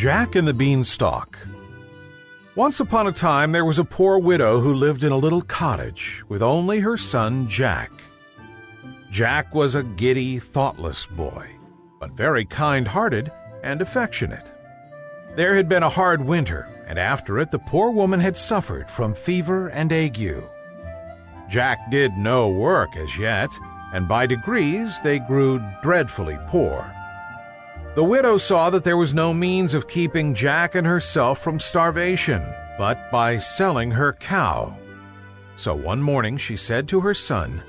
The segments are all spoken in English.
Jack and the Beanstalk. Once upon a time there was a poor widow who lived in a little cottage with only her son Jack. Jack was a giddy, thoughtless boy, but very kind-hearted and affectionate. There had been a hard winter, and after it the poor woman had suffered from fever and ague. Jack did no work as yet, and by degrees they grew dreadfully poor. The widow saw that there was no means of keeping Jack and herself from starvation, but by selling her cow. So one morning she said to her son,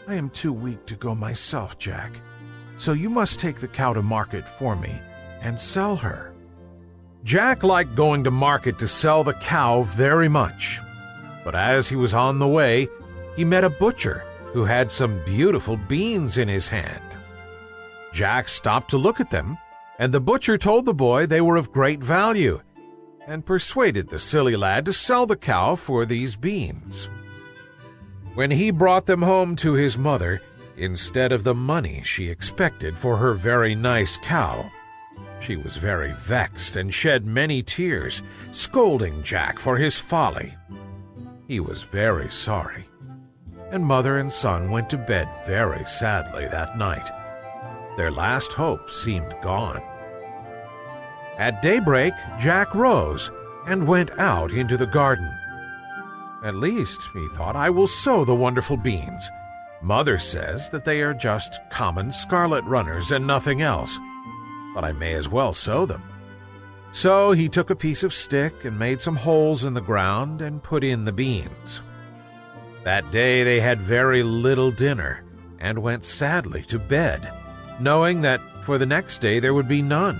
"I am too weak to go myself, Jack, so you must take the cow to market for me and sell her." Jack liked going to market to sell the cow very much, but as he was on the way, he met a butcher who had some beautiful beans in his hand. Jack stopped to look at them, and the butcher told the boy they were of great value, and persuaded the silly lad to sell the cow for these beans. When he brought them home to his mother, instead of the money she expected for her very nice cow, she was very vexed and shed many tears, scolding Jack for his folly. He was very sorry, and mother and son went to bed very sadly that night. Their last hope seemed gone. At daybreak, Jack rose and went out into the garden. "At least," he thought, "I will sow the wonderful beans. Mother says that they are just common scarlet runners and nothing else, but I may as well sow them." So he took a piece of stick and made some holes in the ground and put in the beans. That day they had very little dinner and went sadly to bed, knowing that for the next day there would be none.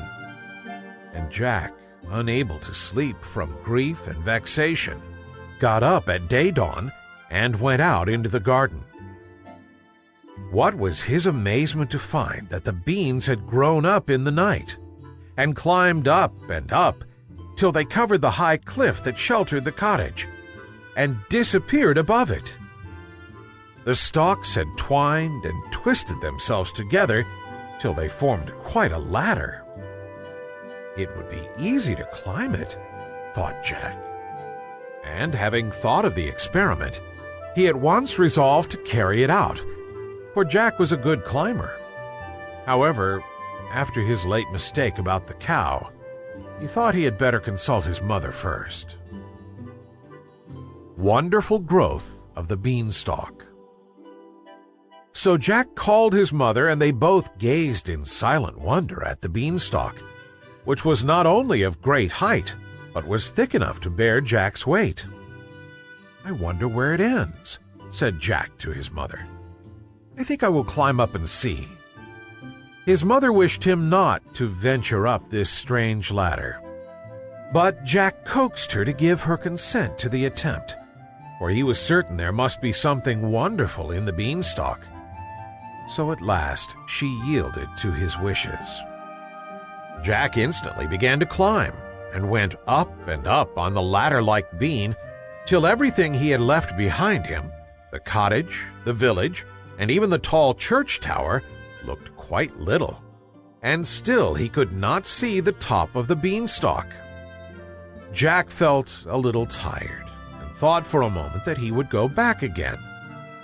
And Jack, unable to sleep from grief and vexation, got up at day dawn and went out into the garden. What was his amazement to find that the beans had grown up in the night, and climbed up and up till they covered the high cliff that sheltered the cottage, and disappeared above it. The stalks had twined and twisted themselves together till they formed quite a ladder. It would be easy to climb it, thought Jack. And having thought of the experiment, he at once resolved to carry it out, for Jack was a good climber. However, after his late mistake about the cow, he thought he had better consult his mother first. Wonderful growth of the beanstalk. So Jack called his mother, and they both gazed in silent wonder at the beanstalk, which was not only of great height, but was thick enough to bear Jack's weight. "I wonder where it ends," said Jack to his mother. "I think I will climb up and see." His mother wished him not to venture up this strange ladder, but Jack coaxed her to give her consent to the attempt, for he was certain there must be something wonderful in the beanstalk. So at last she yielded to his wishes. Jack instantly began to climb, and went up and up on the ladder-like bean, till everything he had left behind him, the cottage, the village, and even the tall church tower, looked quite little, and still he could not see the top of the beanstalk. Jack felt a little tired, and thought for a moment that he would go back again,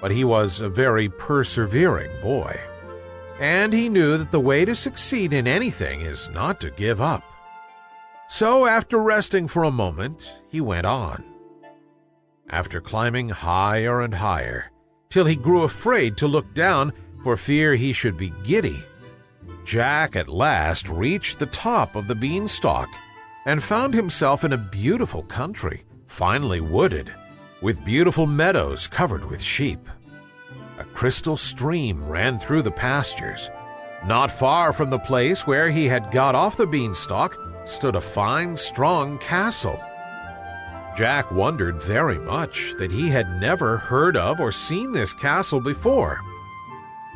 but he was a very persevering boy, and he knew that the way to succeed in anything is not to give up. So after resting for a moment, he went on. After climbing higher and higher, till he grew afraid to look down for fear he should be giddy, Jack at last reached the top of the beanstalk and found himself in a beautiful country, finely wooded, with beautiful meadows covered with sheep. A crystal stream ran through the pastures. Not far from the place where he had got off the beanstalk stood a fine, strong castle. Jack wondered very much that he had never heard of or seen this castle before.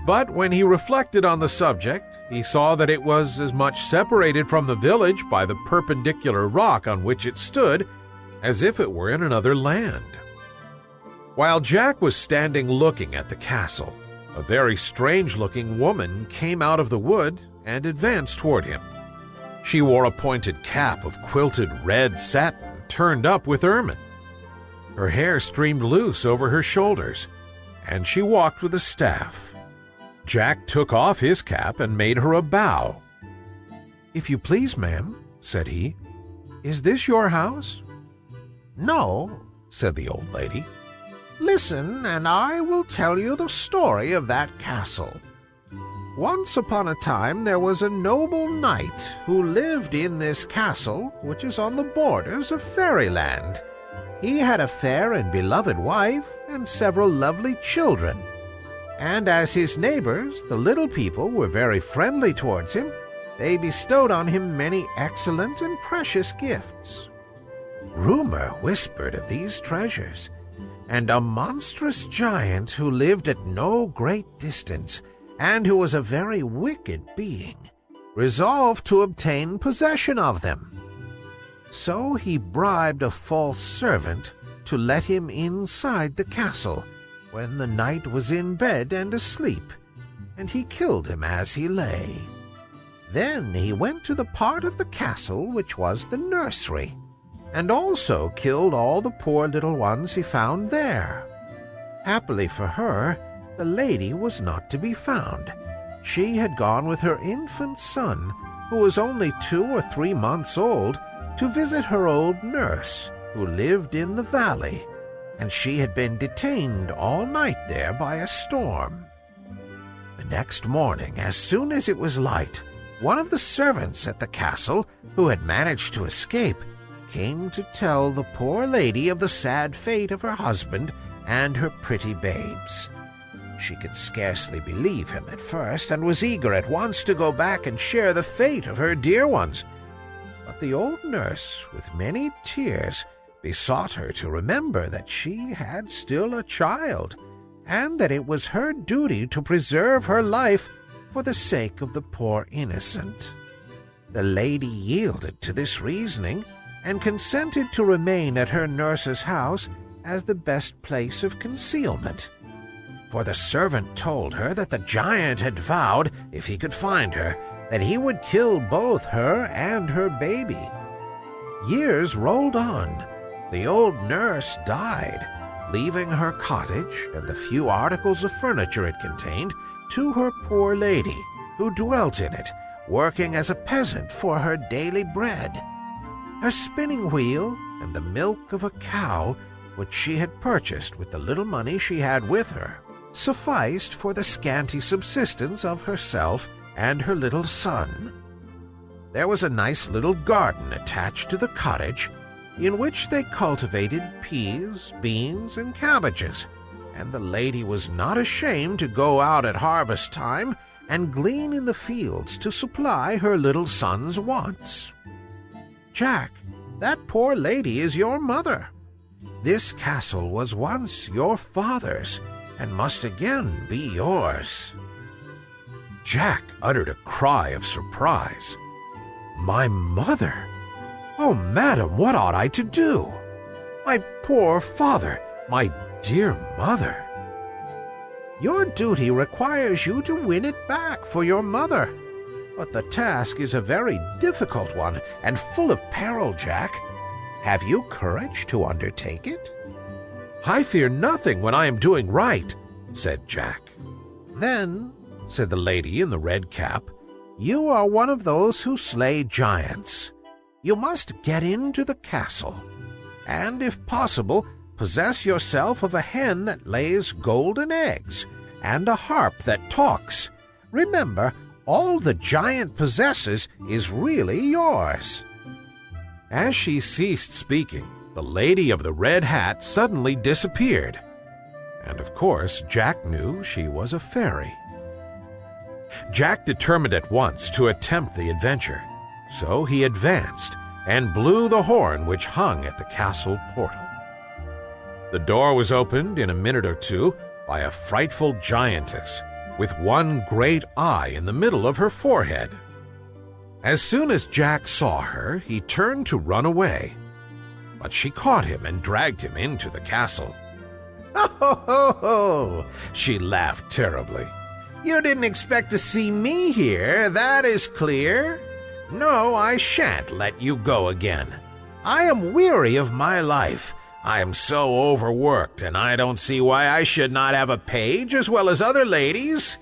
But when he reflected on the subject, he saw that it was as much separated from the village by the perpendicular rock on which it stood as if it were in another land. While Jack was standing looking at the castle, a very strange-looking woman came out of the wood and advanced toward him. She wore a pointed cap of quilted red satin turned up with ermine. Her hair streamed loose over her shoulders, and she walked with a staff. Jack took off his cap and made her a bow. "If you please, ma'am," said he, "is this your house?" "No," said the old lady. "Listen, and I will tell you the story of that castle. Once upon a time there was a noble knight who lived in this castle, which is on the borders of fairyland. He had a fair and beloved wife and several lovely children. And as his neighbors, the little people were very friendly towards him. They bestowed on him many excellent and precious gifts. Rumor whispered of these treasures, and a monstrous giant who lived at no great distance, and who was a very wicked being, resolved to obtain possession of them. So he bribed a false servant to let him inside the castle when the knight was in bed and asleep, and he killed him as he lay. Then he went to the part of the castle which was the nursery, and also killed all the poor little ones he found there. Happily for her, the lady was not to be found. She had gone with her infant son, who was only 2 or 3 months old, to visit her old nurse, who lived in the valley, and she had been detained all night there by a storm. The next morning, as soon as it was light, one of the servants at the castle, who had managed to escape, came to tell the poor lady of the sad fate of her husband and her pretty babes. She could scarcely believe him at first, and was eager at once to go back and share the fate of her dear ones. But the old nurse, with many tears, besought her to remember that she had still a child, and that it was her duty to preserve her life for the sake of the poor innocent. The lady yielded to this reasoning, and consented to remain at her nurse's house as the best place of concealment. For the servant told her that the giant had vowed, if he could find her, that he would kill both her and her baby. Years rolled on. The old nurse died, leaving her cottage and the few articles of furniture it contained to her poor lady, who dwelt in it, working as a peasant for her daily bread. Her spinning wheel and the milk of a cow, which she had purchased with the little money she had with her, sufficed for the scanty subsistence of herself and her little son. There was a nice little garden attached to the cottage, in which they cultivated peas, beans, and cabbages, and the lady was not ashamed to go out at harvest time and glean in the fields to supply her little son's wants. Jack, that poor lady is your mother. This castle was once your father's, and must again be yours." Jack uttered a cry of surprise. "My mother? Oh, madam, what ought I to do? My poor father, my dear mother." "Your duty requires you to win it back for your mother. But the task is a very difficult one and full of peril, Jack. Have you courage to undertake it?" "I fear nothing when I am doing right," said Jack. "Then," said the lady in the red cap, "you are one of those who slay giants. You must get into the castle, and, if possible, possess yourself of a hen that lays golden eggs, and a harp that talks. Remember, all the giant possesses is really yours." As she ceased speaking, the lady of the red hat suddenly disappeared, and of course Jack knew she was a fairy. Jack determined at once to attempt the adventure, so he advanced and blew the horn which hung at the castle portal. The door was opened in a minute or two by a frightful giantess, with one great eye in the middle of her forehead. As soon as Jack saw her, he turned to run away, but she caught him and dragged him into the castle. "Ho, ho, ho, ho!" She laughed terribly. "You didn't expect to see me here, that is clear. No, I shan't let you go again. I am weary of my life. I am so overworked, and I don't see why I should not have a page as well as other ladies.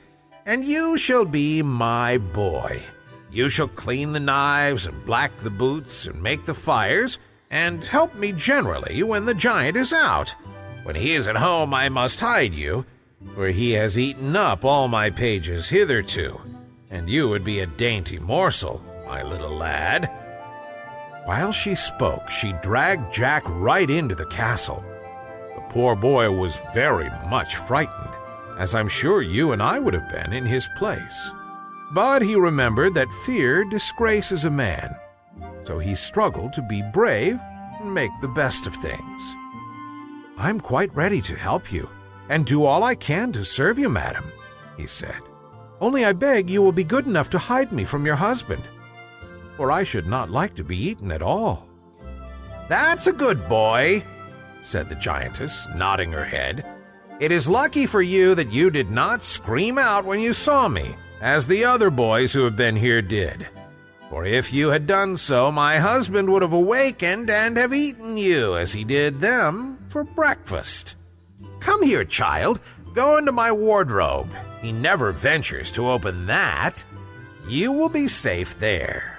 And you shall be my boy. You shall clean the knives and black the boots and make the fires, and help me generally when the giant is out. When he is at home, I must hide you, for he has eaten up all my pages hitherto, and you would be a dainty morsel, my little lad." While she spoke, she dragged Jack right into the castle. The poor boy was very much frightened, as I'm sure you and I would have been in his place. But he remembered that fear disgraces a man, so he struggled to be brave and make the best of things. "I'm quite ready to help you, and do all I can to serve you, madam," he said. "Only I beg you will be good enough to hide me from your husband, for I should not like to be eaten at all." "That's a good boy," said the giantess, nodding her head. "It is lucky for you that you did not scream out when you saw me, as the other boys who have been here did. For if you had done so, my husband would have awakened and have eaten you, as he did them, for breakfast. Come here, child. Go into my wardrobe. He never ventures to open that. You will be safe there."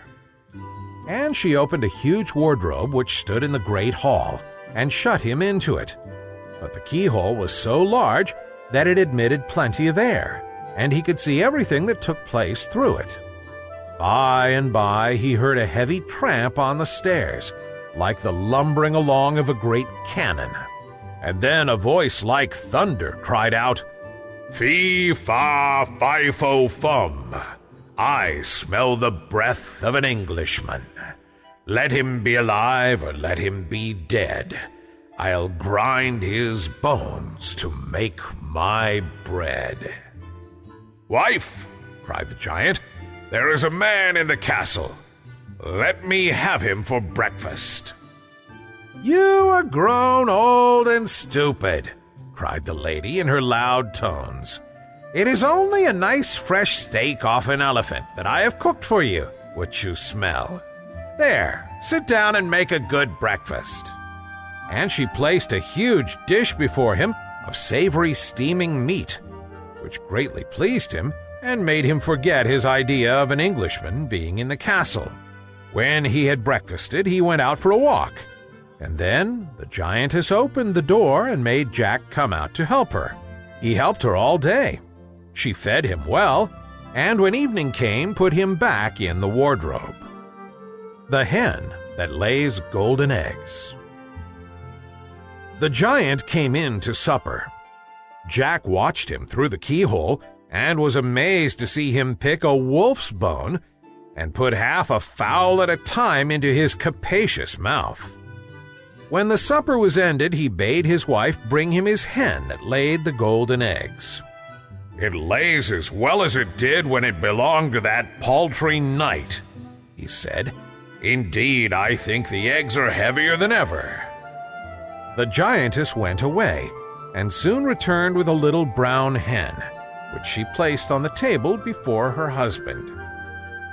And she opened a huge wardrobe which stood in the great hall, and shut him into it. But the keyhole was so large that it admitted plenty of air, and he could see everything that took place through it. By and by he heard a heavy tramp on the stairs, like the lumbering along of a great cannon. And then a voice like thunder cried out, "Fee-fa-fi-fo-fum! I smell the breath of an Englishman. Let him be alive or let him be dead. I'll grind his bones to make my bread." "Wife," cried the giant, "there is a man in the castle. Let me have him for breakfast." "You are grown old and stupid," cried the lady in her loud tones. "It is only a nice fresh steak off an elephant that I have cooked for you, which you smell. There, sit down and make a good breakfast." And she placed a huge dish before him of savory steaming meat, which greatly pleased him and made him forget his idea of an Englishman being in the castle. When he had breakfasted, he went out for a walk, and then the giantess opened the door and made Jack come out to help her. He helped her all day. She fed him well, and when evening came, put him back in the wardrobe. The hen that lays golden eggs. The giant came in to supper. Jack watched him through the keyhole and was amazed to see him pick a wolf's bone and put half a fowl at a time into his capacious mouth. When the supper was ended, he bade his wife bring him his hen that laid the golden eggs. "It lays as well as it did when it belonged to that paltry knight," he said. "Indeed, I think the eggs are heavier than ever." The giantess went away, and soon returned with a little brown hen, which she placed on the table before her husband.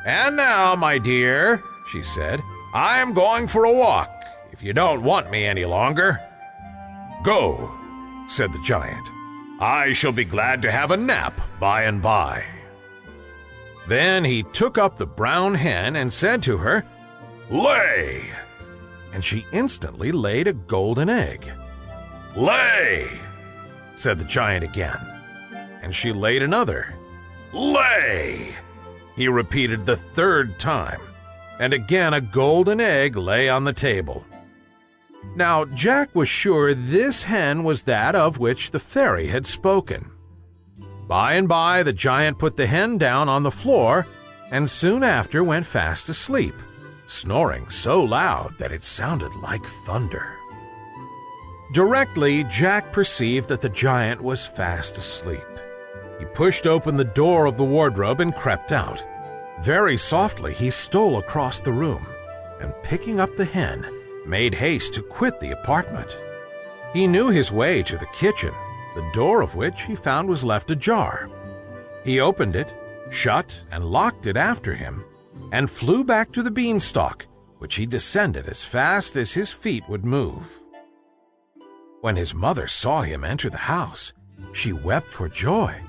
"And now, my dear," she said, "I am going for a walk, if you don't want me any longer." "Go," said the giant. "I shall be glad to have a nap by and by." Then he took up the brown hen and said to her, "Lay!" And she instantly laid a golden egg. "Lay!" said the giant again, and she laid another. "Lay!" he repeated the third time, and again a golden egg lay on the table. Now Jack was sure this hen was that of which the fairy had spoken. By and by the giant put the hen down on the floor, and soon after went fast asleep, snoring so loud that it sounded like thunder. Directly Jack perceived that the giant was fast asleep. He pushed open the door of the wardrobe and crept out. Very softly he stole across the room, and picking up the hen, made haste to quit the apartment. He knew his way to the kitchen, the door of which he found was left ajar. He opened it, shut and locked it after him, and flew back to the beanstalk, which he descended as fast as his feet would move. When his mother saw him enter the house, she wept for joy,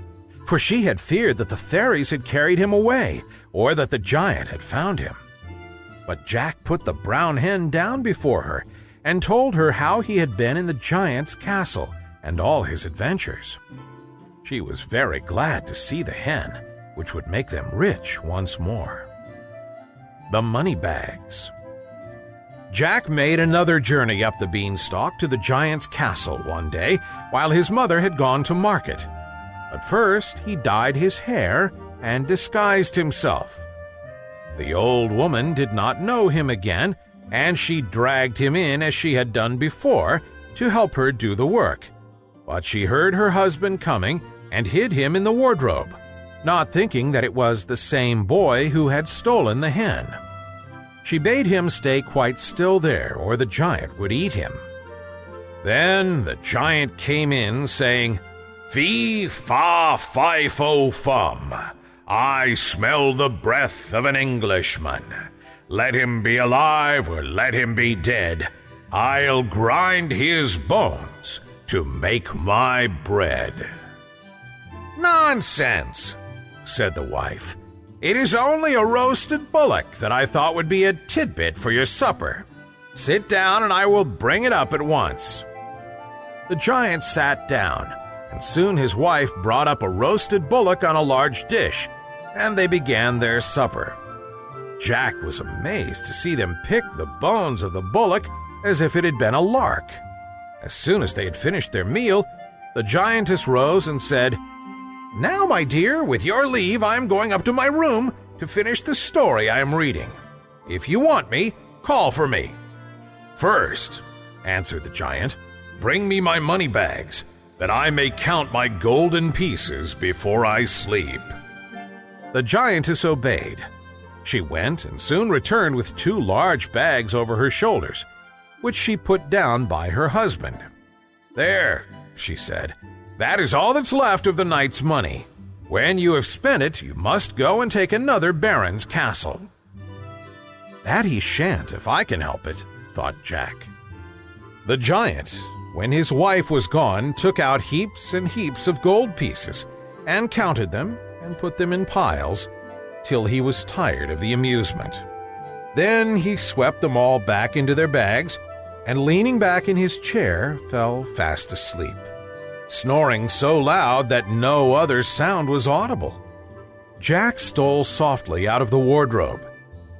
for she had feared that the fairies had carried him away, or that the giant had found him. But Jack put the brown hen down before her and told her how he had been in the giant's castle and all his adventures. She was very glad to see the hen, which would make them rich once more. The money bags. Jack made another journey up the beanstalk to the giant's castle one day while his mother had gone to market. But first he dyed his hair and disguised himself. The old woman did not know him again, and she dragged him in as she had done before to help her do the work. But she heard her husband coming and hid him in the wardrobe, not thinking that it was the same boy who had stolen the hen. She bade him stay quite still there, or the giant would eat him. Then the giant came in, saying, "Fee, fa, fi, fo, fum. I smell the breath of an Englishman. Let him be alive or let him be dead. I'll grind his bones to make my bread." "Nonsense," said the wife. "It is only a roasted bullock that I thought would be a tidbit for your supper. Sit down and I will bring it up at once." The giant sat down, and soon his wife brought up a roasted bullock on a large dish, and they began their supper. Jack was amazed to see them pick the bones of the bullock as if it had been a lark. As soon as they had finished their meal, the giantess rose and said, "Now, my dear, with your leave, I am going up to my room to finish the story I am reading. If you want me, call for me." "First," answered the giant, "bring me my money bags, that I may count my golden pieces before I sleep." The giantess obeyed. She went and soon returned with 2 large bags over her shoulders, which she put down by her husband. "There," she said, "that is all that's left of the night's money. When you have spent it, you must go and take another baron's castle." "That he shan't if I can help it," thought Jack. The giant, when his wife was gone, took out heaps and heaps of gold pieces and counted them and put them in piles till he was tired of the amusement. Then he swept them all back into their bags and, leaning back in his chair, fell fast asleep, snoring so loud that no other sound was audible. Jack stole softly out of the wardrobe,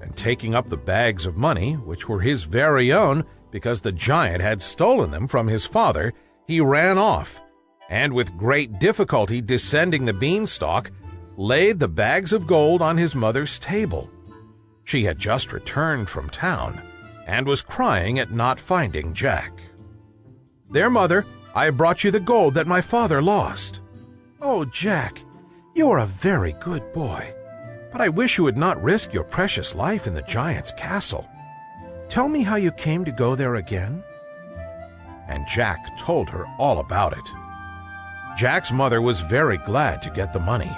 and taking up the bags of money, which were his very own because the giant had stolen them from his father, he ran off, and with great difficulty descending the beanstalk, laid the bags of gold on his mother's table. She had just returned from town, and was crying at not finding Jack. "There, mother, I have brought you the gold that my father lost." "Oh, Jack, you are a very good boy, but I wish you would not risk your precious life in the giant's castle. Tell me how you came to go there again." And Jack told her all about it. Jack's mother was very glad to get the money,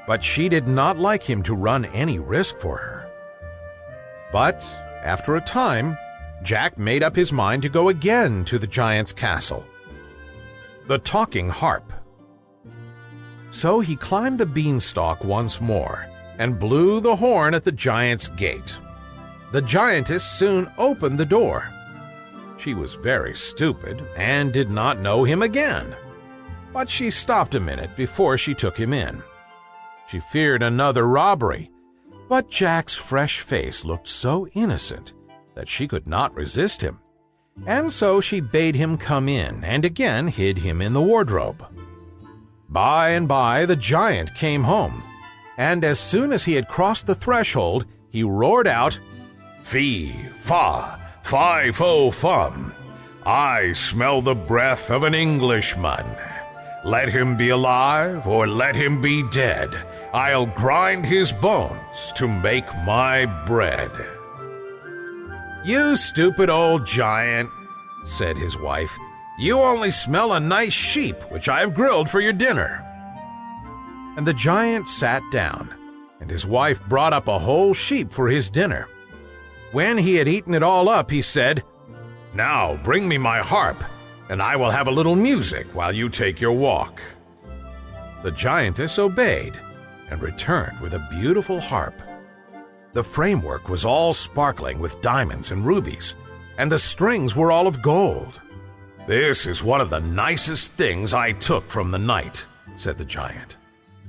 but she did not like him to run any risk for her. But after a time, Jack made up his mind to go again to the giant's castle. The talking harp. So he climbed the beanstalk once more and blew the horn at the giant's gate. The giantess soon opened the door. She was very stupid and did not know him again, but she stopped a minute before she took him in. She feared another robbery, but Jack's fresh face looked so innocent that she could not resist him, and so she bade him come in and again hid him in the wardrobe. By and by the giant came home, and as soon as he had crossed the threshold, he roared out, "Fee, fa, fi, fo, fum. I smell the breath of an Englishman. Let him be alive or let him be dead. I'll grind his bones to make my bread." "You stupid old giant," said his wife. "You only smell a nice sheep which I have grilled for your dinner." And the giant sat down, and his wife brought up a whole sheep for his dinner. When he had eaten it all up, he said, "Now bring me my harp, and I will have a little music while you take your walk." The giantess obeyed and returned with a beautiful harp. The framework was all sparkling with diamonds and rubies, and the strings were all of gold. "This is one of the nicest things I took from the night," said the giant.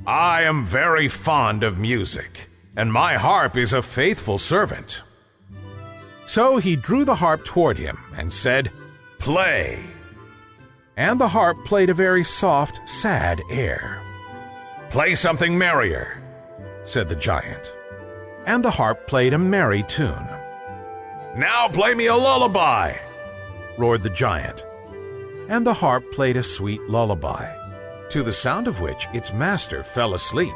"I am very fond of music, and my harp is a faithful servant." So he drew the harp toward him and said, "Play." And the harp played a very soft, sad air. "Play something merrier," said the giant. And the harp played a merry tune. "Now play me a lullaby," roared the giant. And the harp played a sweet lullaby, to the sound of which its master fell asleep.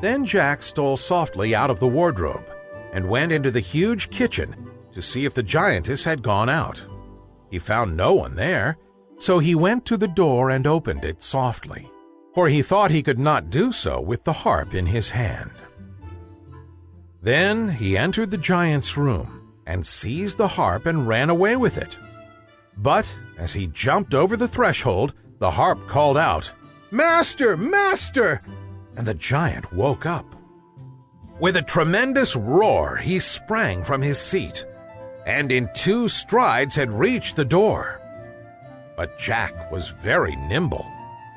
Then Jack stole softly out of the wardrobe and went into the huge kitchen to see if the giantess had gone out. He found no one there, so he went to the door and opened it softly, for he thought he could not do so with the harp in his hand. Then he entered the giant's room and seized the harp and ran away with it. But as he jumped over the threshold, the harp called out, "Master! Master!" and the giant woke up. With a tremendous roar, he sprang from his seat, and in 2 strides had reached the door. But Jack was very nimble.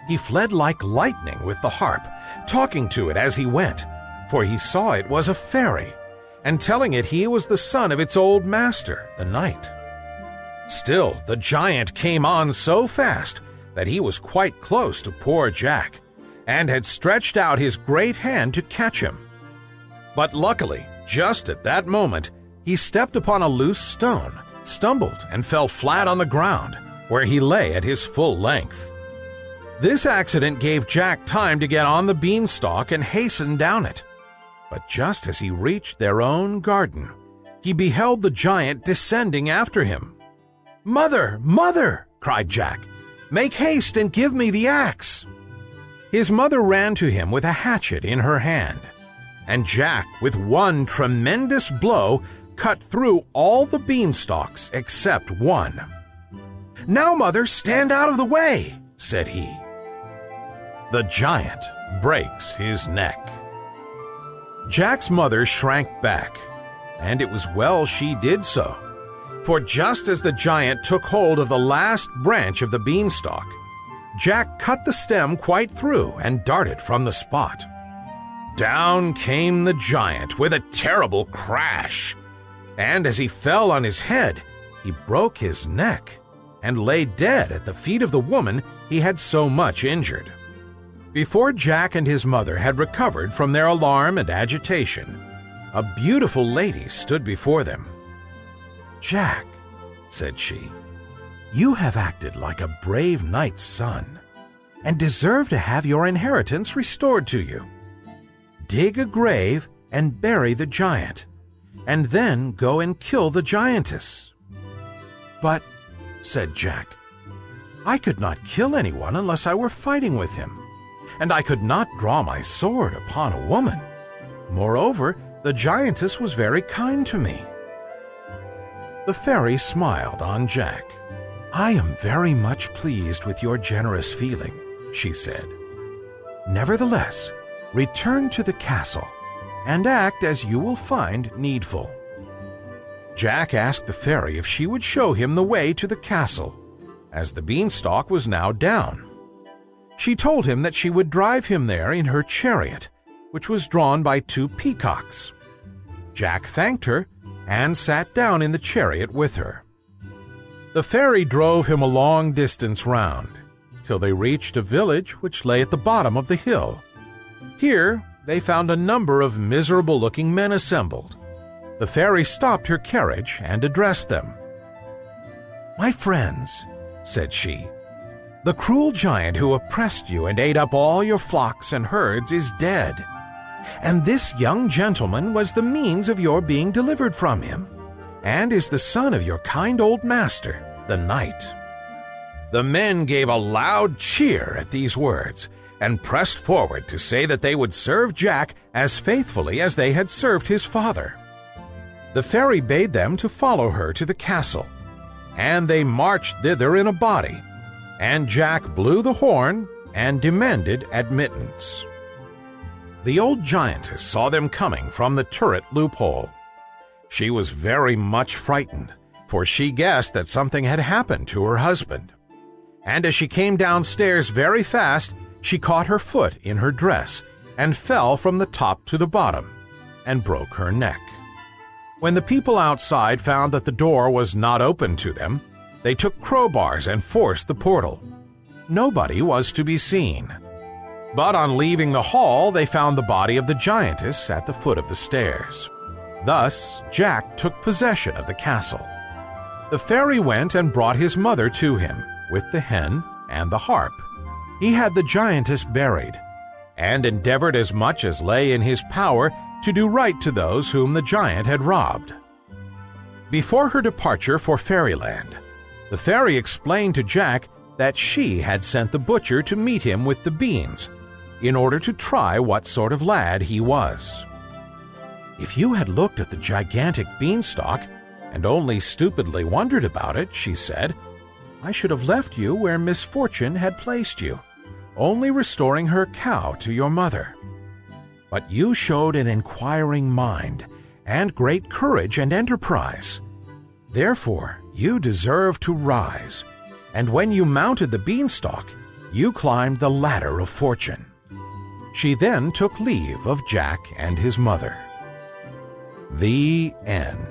He fled like lightning with the harp, talking to it as he went, for he saw it was a fairy, and telling it he was the son of its old master, the knight. Still, the giant came on so fast that he was quite close to poor Jack, and had stretched out his great hand to catch him. But luckily, just at that moment, he stepped upon a loose stone, stumbled, and fell flat on the ground, where he lay at his full length. This accident gave Jack time to get on the beanstalk and hasten down it. But just as he reached their own garden, he beheld the giant descending after him. "Mother! Mother!" cried Jack. "Make haste and give me the axe." His mother ran to him with a hatchet in her hand, and Jack, with one tremendous blow, cut through all the beanstalks except one. "Now, Mother, stand out of the way," said he. The giant breaks his neck. Jack's mother shrank back, and it was well she did so, for just as the giant took hold of the last branch of the beanstalk, Jack cut the stem quite through and darted from the spot. Down came the giant with a terrible crash, and as he fell on his head, he broke his neck and lay dead at the feet of the woman he had so much injured. Before Jack and his mother had recovered from their alarm and agitation, a beautiful lady stood before them. "Jack," said she, "you have acted like a brave knight's son, and deserve to have your inheritance restored to you. Dig a grave and bury the giant, and then go and kill the giantess." "But," said Jack, "I could not kill anyone unless I were fighting with him, and I could not draw my sword upon a woman. Moreover, the giantess was very kind to me." The fairy smiled on Jack. "I am very much pleased with your generous feeling," she said. "Nevertheless, return to the castle and act as you will find needful." Jack asked the fairy if she would show him the way to the castle, as the beanstalk was now down. She told him that she would drive him there in her chariot, which was drawn by 2 peacocks. Jack thanked her and sat down in the chariot with her. The fairy drove him a long distance round, till they reached a village which lay at the bottom of the hill. Here they found a number of miserable-looking men assembled. The fairy stopped her carriage and addressed them. "My friends," said she, "the cruel giant who oppressed you and ate up all your flocks and herds is dead, and this young gentleman was the means of your being delivered from him, and is the son of your kind old master, the knight. The men gave a loud cheer at these words and pressed forward to say that they would serve Jack as faithfully as they had served his father. The fairy bade them to follow her to the castle, and they marched thither in a body, and Jack blew the horn and demanded admittance. The old giantess saw them coming from the turret loophole. She was very much frightened, for she guessed that something had happened to her husband. And as she came downstairs very fast, she caught her foot in her dress and fell from the top to the bottom and broke her neck. When the people outside found that the door was not open to them, they took crowbars and forced the portal. Nobody was to be seen. But on leaving the hall, they found the body of the giantess at the foot of the stairs. Thus, Jack took possession of the castle. The fairy went and brought his mother to him, with the hen and the harp. He had the giantess buried, and endeavored as much as lay in his power to do right to those whom the giant had robbed. Before her departure for fairyland, the fairy explained to Jack that she had sent the butcher to meet him with the beans, in order to try what sort of lad he was. "If you had looked at the gigantic beanstalk and only stupidly wondered about it," she said, "I should have left you where misfortune had placed you, only restoring her cow to your mother. But you showed an inquiring mind and great courage and enterprise. Therefore, you deserve to rise, and when you mounted the beanstalk, you climbed the ladder of fortune." She then took leave of Jack and his mother. The end.